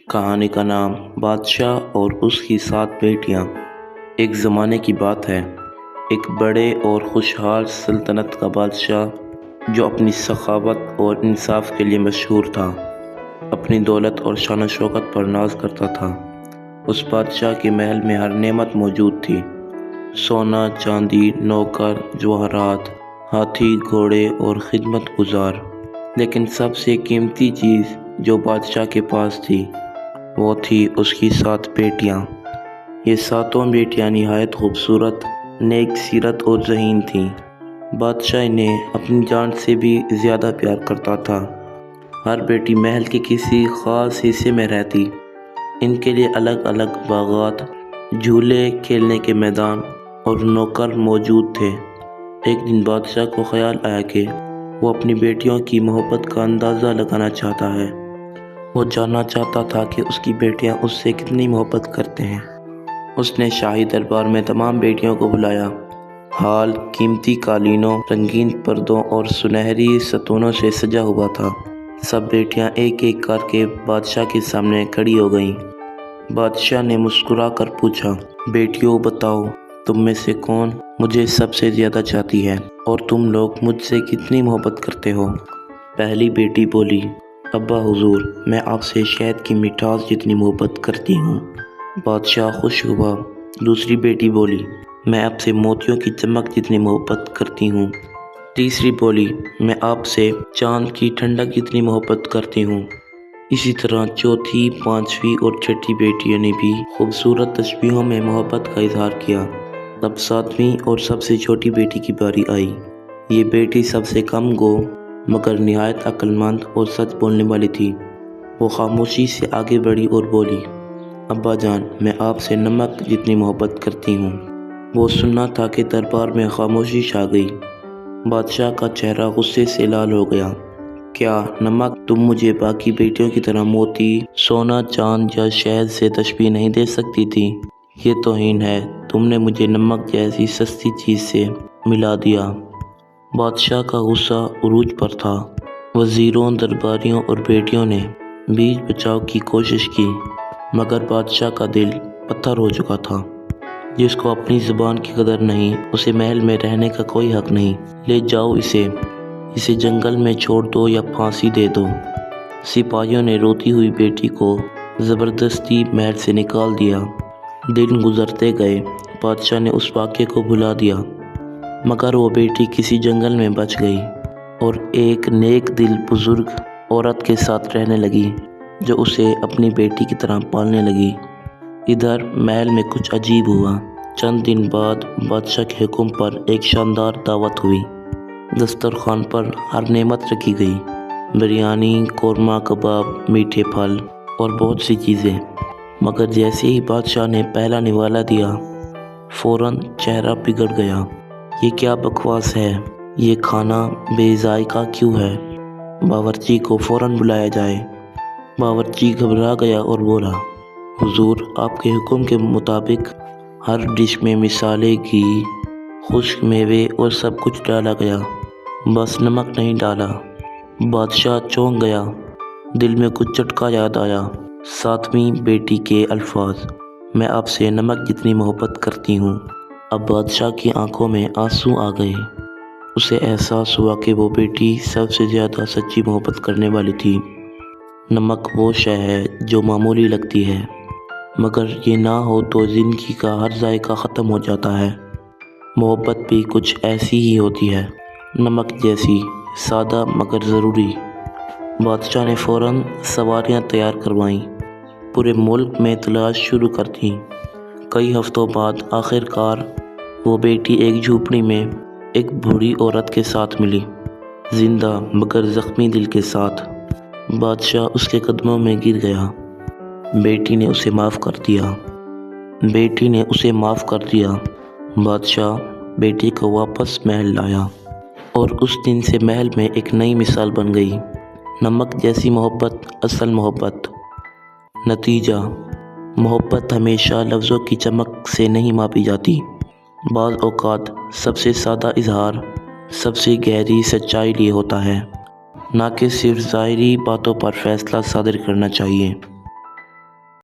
کہانی کا نام بادشاہ اور اس کی 7 بیٹیاں۔ ایک زمانے کی بات ہے، ایک بڑے اور خوشحال سلطنت کا بادشاہ جو اپنی سخاوت اور انصاف کے لیے مشہور تھا، اپنی دولت اور شان و شوکت پر ناز کرتا تھا۔ اس بادشاہ کے محل میں ہر نعمت موجود تھی، سونا چاندی، نوکر، جواہرات، ہاتھی گھوڑے اور خدمت گزار۔ لیکن سب سے قیمتی چیز جو بادشاہ کے پاس تھی وہ تھی اس کی 7 بیٹیاں۔ یہ 7 بیٹیاں نہایت خوبصورت، نیک سیرت اور ذہین تھیں۔ بادشاہ انہیں اپنی جان سے بھی زیادہ پیار کرتا تھا۔ ہر بیٹی محل کے کسی خاص حصے میں رہتی۔ ان کے لیے الگ الگ باغات، جھولے، کھیلنے کے میدان اور نوکر موجود تھے۔ ایک دن بادشاہ کو خیال آیا کہ وہ اپنی بیٹیوں کی محبت کا اندازہ لگانا چاہتا ہے۔ وہ جاننا چاہتا تھا کہ اس کی بیٹیاں اس سے کتنی محبت کرتے ہیں۔ اس نے شاہی دربار میں تمام بیٹیوں کو بلایا۔ ہال قیمتی قالینوں، رنگین پردوں اور سنہری ستونوں سے سجا ہوا تھا۔ سب بیٹیاں ایک ایک کر کے بادشاہ کے سامنے کھڑی ہو گئیں۔ بادشاہ نے مسکرا کر پوچھا، بیٹیوں بتاؤ، تم میں سے کون مجھے سب سے زیادہ چاہتی ہے اور تم لوگ مجھ سے کتنی محبت کرتے ہو؟ پہلی بیٹی بولی، ابا حضور، میں آپ سے شہد کی مٹھاس جتنی محبت کرتی ہوں۔ بادشاہ خوش ہوا۔ دوسری بیٹی بولی، میں آپ سے موتیوں کی چمک جتنی محبت کرتی ہوں۔ تیسری بولی، میں آپ سے چاند کی ٹھنڈک جتنی محبت کرتی ہوں۔ اسی طرح چوتھی، پانچویں اور چھٹی بیٹیوں نے بھی خوبصورت تشبیہوں میں محبت کا اظہار کیا۔ تب 7ویں اور سب سے چھوٹی بیٹی کی باری آئی۔ یہ بیٹی سب سے کم گو مگر نہایت عقل مند اور سچ بولنے والی تھی۔ وہ خاموشی سے آگے بڑھی اور بولی، ابا جان، میں آپ سے نمک جتنی محبت کرتی ہوں۔ وہ سننا تھا کہ دربار میں خاموشی چھا گئی۔ بادشاہ کا چہرہ غصے سے لال ہو گیا۔ کیا نمک تم مجھے باقی بیٹیوں کی طرح موتی، سونا، چاند یا شہد سے تشبیہ نہیں دے سکتی تھی؟ یہ توہین ہے، تم نے مجھے نمک جیسی سستی چیز سے ملا دیا۔ بادشاہ کا غصہ عروج پر تھا۔ وزیروں، درباریوں اور بیٹیوں نے بیچ بچاؤ کی کوشش کی مگر بادشاہ کا دل پتھر ہو چکا تھا۔ جس کو اپنی زبان کی قدر نہیں، اسے محل میں رہنے کا کوئی حق نہیں۔ لے جاؤ اسے جنگل میں چھوڑ دو یا پھانسی دے دو۔ سپاہیوں نے روتی ہوئی بیٹی کو زبردستی محل سے نکال دیا۔ دن گزرتے گئے، بادشاہ نے اس واقعے کو بھلا دیا مگر وہ بیٹی کسی جنگل میں بچ گئی اور ایک نیک دل بزرگ عورت کے ساتھ رہنے لگی جو اسے اپنی بیٹی کی طرح پالنے لگی۔ ادھر محل میں کچھ عجیب ہوا۔ چند دن بعد بادشاہ کے حکم پر ایک شاندار دعوت ہوئی۔ دسترخوان پر ہر نعمت رکھی گئی، بریانی، قورمہ کباب، میٹھے پھل اور بہت سی چیزیں۔ مگر جیسے ہی بادشاہ نے پہلا نوالا دیا، فوراً چہرہ بگڑ گیا۔ یہ کیا بکواس ہے؟ یہ کھانا بے ذائقہ کیوں ہے؟ باورچی کو فوراً بلایا جائے۔ باورچی گھبرا گیا اور بولا، حضور، آپ کے حکم کے مطابق ہر ڈش میں مسالے، گھی، خشک میوے اور سب کچھ ڈالا گیا، بس نمک نہیں ڈالا۔ بادشاہ چونک گیا۔ دل میں کچھ چٹکا یاد آیا۔ 7ویں بیٹی کے الفاظ، میں آپ سے نمک جتنی محبت کرتی ہوں۔ اب بادشاہ کی آنکھوں میں آنسو آ گئے۔ اسے احساس ہوا کہ وہ بیٹی سب سے زیادہ سچی محبت کرنے والی تھی۔ نمک وہ شے ہے جو معمولی لگتی ہے مگر یہ نہ ہو تو زندگی کا ہر ذائقہ ختم ہو جاتا ہے۔ محبت بھی کچھ ایسی ہی ہوتی ہے، نمک جیسی، سادہ مگر ضروری۔ بادشاہ نے فوراً سواریاں تیار کروائیں، پورے ملک میں تلاش شروع کر دی۔ کئی ہفتوں بعد آخر کار وہ بیٹی ایک جھونپڑی میں ایک بوڑھی عورت کے ساتھ ملی، زندہ مگر زخمی دل کے ساتھ۔ بادشاہ اس کے قدموں میں گر گیا۔ بیٹی نے اسے معاف کر دیا۔ بادشاہ بیٹی کو واپس محل لایا اور اس دن سے محل میں ایک نئی مثال بن گئی، نمک جیسی محبت، اصل محبت۔ نتیجہ، محبت ہمیشہ لفظوں کی چمک سے نہیں ماپی جاتی۔ بعض اوقات سب سے سادہ اظہار سب سے گہری سچائی لیے ہوتا ہے، نہ کہ صرف ظاہری باتوں پر فیصلہ صادر کرنا چاہیے۔